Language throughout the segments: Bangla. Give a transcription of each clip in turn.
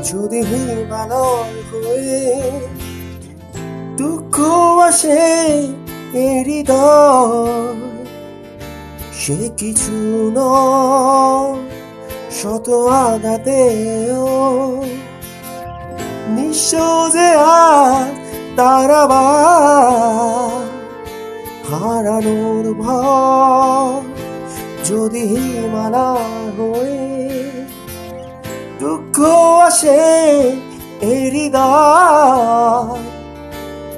যদি হিমালয় হয়ে দুঃখ আসে এ হৃদয়, সে কিছু নয় শত আঘাতেও নিঃস্ব যে আজ তারা হারানোর ভয়। যদি হিমালয় হয়ে দুঃখ আসে এ হৃদয়,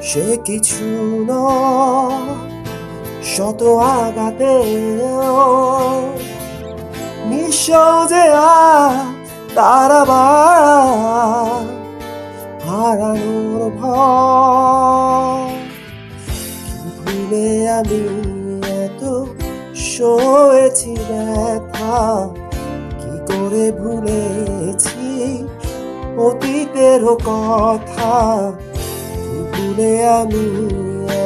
সে কিছু নয় শত আঘাতেও নিঃস্ব যে তারা হারানোর ভয়। কি ভুলে আমি এত সয়েছি ব্যথা, কি করে ভুলেছি অতীতের কথা। কি ভুলে আমি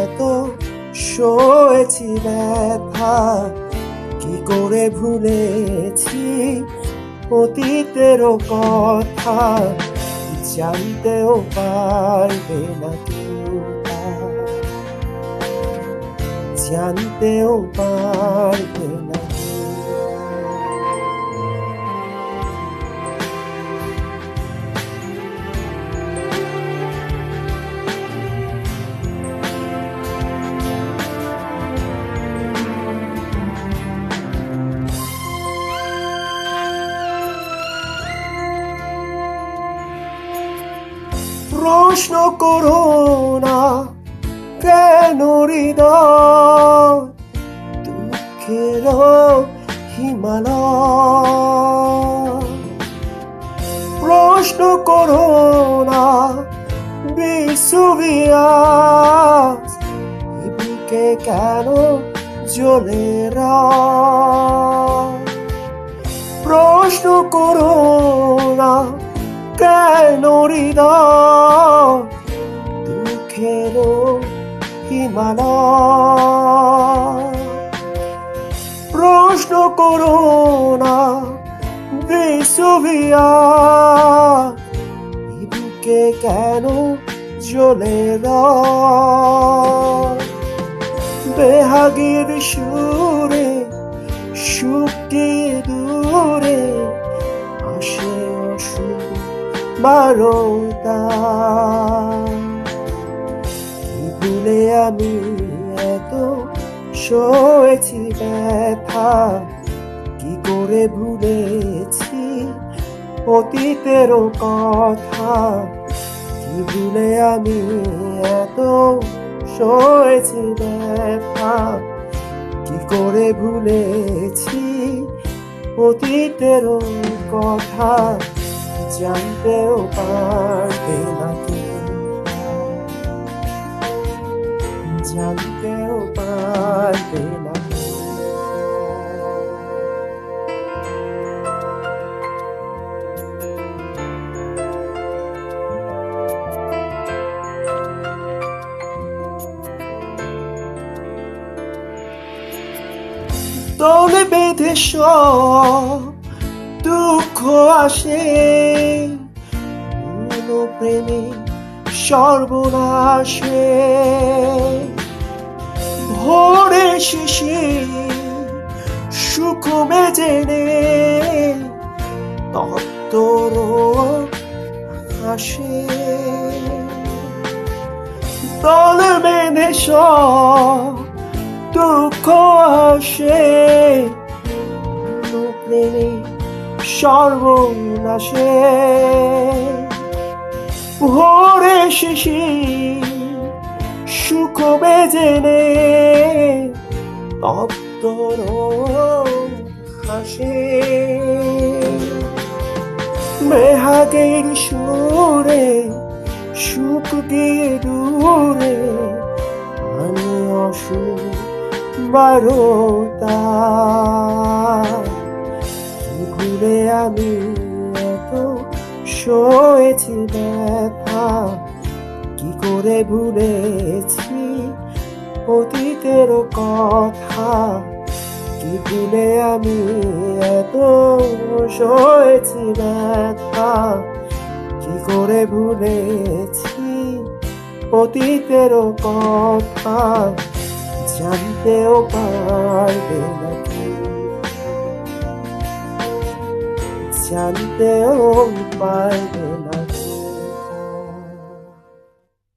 এত সয়েছি ব্যথা, কি করে ভুলেছি অতীতের কথা। জানতেও পারবে না কেউ, জানতেও পারবে না। প্রশ্ন করো না কেন হৃদয় দুঃখের হিমালয়। প্রশ্ন করো না বিশ্ববিয়াস বুকে কেন জ্বলে রাত। প্রশ্ন করো না কেন হৃদয় দুঃখের হিমালয়। প্রশ্ন করো না বিশ্ববিয়াস বুকে কেন জ্বলে রাত। বেহাগীর সুরে শুকিয়ে দূরে আসে অসুখ বারতা। কি ভুলে আমি এত সয়েছি ব্যথা, কি করে ভুলেছি অতীতের কথা। কি ভুলে আমি এত সয়েছি ব্যথা, কি করে ভুলেছি অতীতের কথা। জানতেও পারবে না কেউ, জানতেও পারবে না। দলে বেঁধে সব দুঃখ আসে, প্রেমে সর্বনাশে। ভোরে শিশি সুখ জেনে তত্তর হাসে। দল বেঁধে সব দুঃখ আসে, প্রেমে সর্বনাশে। ভোরে শিশি সুখ জেনে তপ্তর হাসে। মেহাগের সুরে সুখ গিয়ে দূরে আনে অসুখ বারতা। কি ভুলে আমি এত সয়েছি ব্যথা, কি করে ভুলেছি অতীতের কথা। কি ভুলে আমি এত সয়েছি ব্যথা, কি করে ভুলেছি অতীতেরও কথা, জানতেও পারবে না কেউ, জানতেও পারবে না।